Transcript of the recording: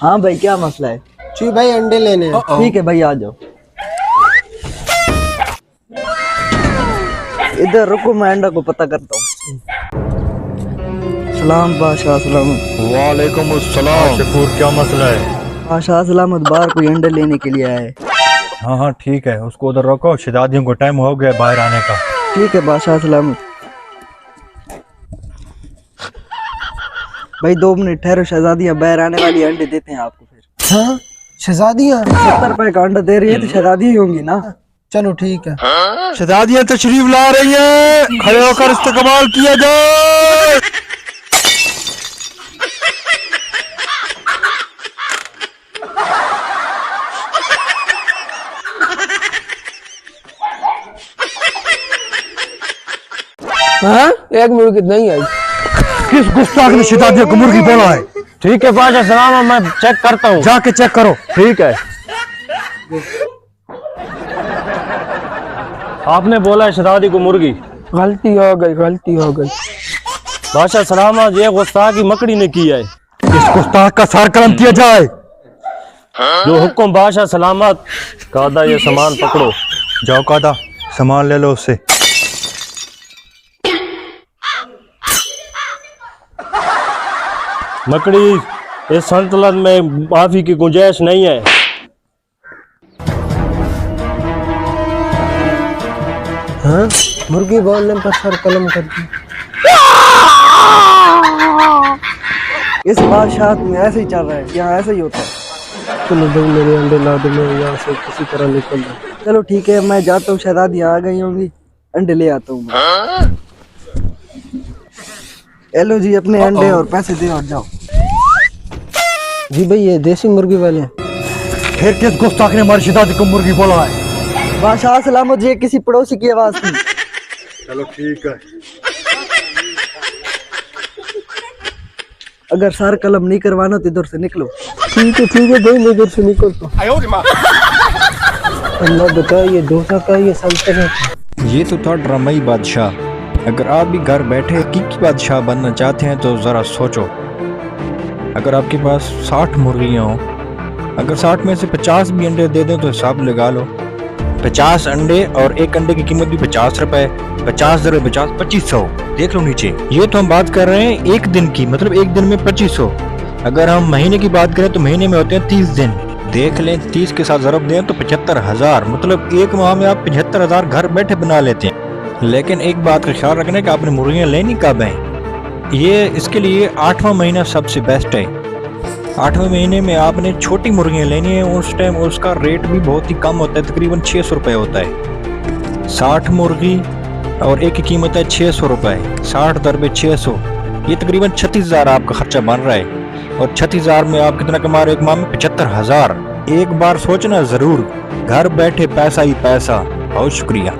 हाँ भाई, क्या मसला है? जी भाई, अंडे लेने हैं। ठीक है भाई, आ जाओ। इधर रुको, मैं अंडा को पता करता हूँ। सलाम बादशाह सलामत। वालेकुम अस्सलाम। शकूर, क्या मसला है? बादशाह सलामत बाहर कोई अंडे लेने के लिए आया है। हाँ हाँ ठीक है, उसको उधर रखो, शहजादियों को टाइम हो गया बाहर आने का। ठीक है बादशाह सलामत। भाई 2 मिनट ठहरो, शहजादियाँ बाहर आने वाली, अंडे देते हैं आपको फिर। हाँ, शहजादियाँ 70 रुपए का अंडा दे रही है तो शहजादी ही होंगी ना। चलो ठीक है। शहजादियाँ तशरीफ ला रही हैं, खड़े होकर इस्तकबाल किया जाए। हाँ, एक मुर्गी नहीं आई। किस गुस्ताख ने शहजादियों को मुर्गी बोला है? ठीक है बादशाह सलाम, मैं चेक करता हूँ। जाके चेक करो। ठीक है। आपने बोला है शहजादी को मुर्गी। गलती हो गई, गलती हो गई। बादशाह सलाम, ये गुस्ताखी मकड़ी ने की है। इस गुस्ताख का सर कलम किया जाए। जो हुक्म बादशाह सलामत। कादा, ये सामान पकड़ो। जाओ कादा, सामान ले लो उससे। मकड़ी, इस संतुलन में माफी की गुंजाइश नहीं है। हाँ, मुर्गी बोलने पर सर कलम कर दी। इस बादशाह में ऐसे ही चल रहा है, यहाँ ऐसे ही होता है। चलो भाई, मेरे अंडे ला दो, मैं यहाँ से किसी तरह निकल जाऊँ। चलो ठीक है, मैं जाता हूँ, शहजादियाँ आ गई होंगी, अंडे ले आता हूँ मैं। लो जी, अपने अंडे और पैसे दे और जाओ। जी भाई, ये देसी मुर्गी वाले हैं। फिर किस गुस्ताख ने हमारी शहजादी को मुर्गी बोला है? बादशाह सलामत, ये किसी पड़ोसी की आवाज थी। चलो ठीक है। अगर सर कलम नहीं करवाना तो इधर से निकलो। ठीक है भाई, मैं इधर से निकलता हूँ। अल्लाह बताइए, धोखा का ये सल्तनत। ये तो था ड्रामाई बादशाह। अगर आप भी घर बैठे हकीकी बादशाह बनना चाहते हैं तो ज़रा सोचो। अगर आपके पास 60 मुर्गियाँ हों, अगर 60 में से 50 भी अंडे दे दें तो हिसाब लगा लो। 50 अंडे और एक अंडे की कीमत भी 50 रुपए। 50 × 50 2500। देख लो नीचे। ये तो हम बात कर रहे हैं एक दिन की, मतलब एक दिन में 2500। अगर हम महीने की बात करें तो महीने में होते हैं 30 दिन। देख लें, 30 के साथ ज़रब दें तो 75,000, मतलब एक माह में आप 75,000 घर बैठे बना लेते हैं। लेकिन एक बात का ख्याल रखना कि आपने मुर्गियाँ लेनी कब हैं। ये इसके लिए 8वां महीना सबसे बेस्ट है। 8वें महीने में आपने छोटी मुर्गियाँ लेनी है। उस टाइम उसका रेट भी बहुत ही कम होता है, तकरीबन 600 रुपये होता है। 60 मुर्गी और एक की कीमत है 600 रुपये। 60 × 600, ये तकरीबन 36,000 आपका खर्चा बन रहा है। और 36,000 में आप कितना कमा रहे हो एक माह में? 75,000। एक बार सोचना ज़रूर, घर बैठे पैसा ही पैसा। बहुत शुक्रिया।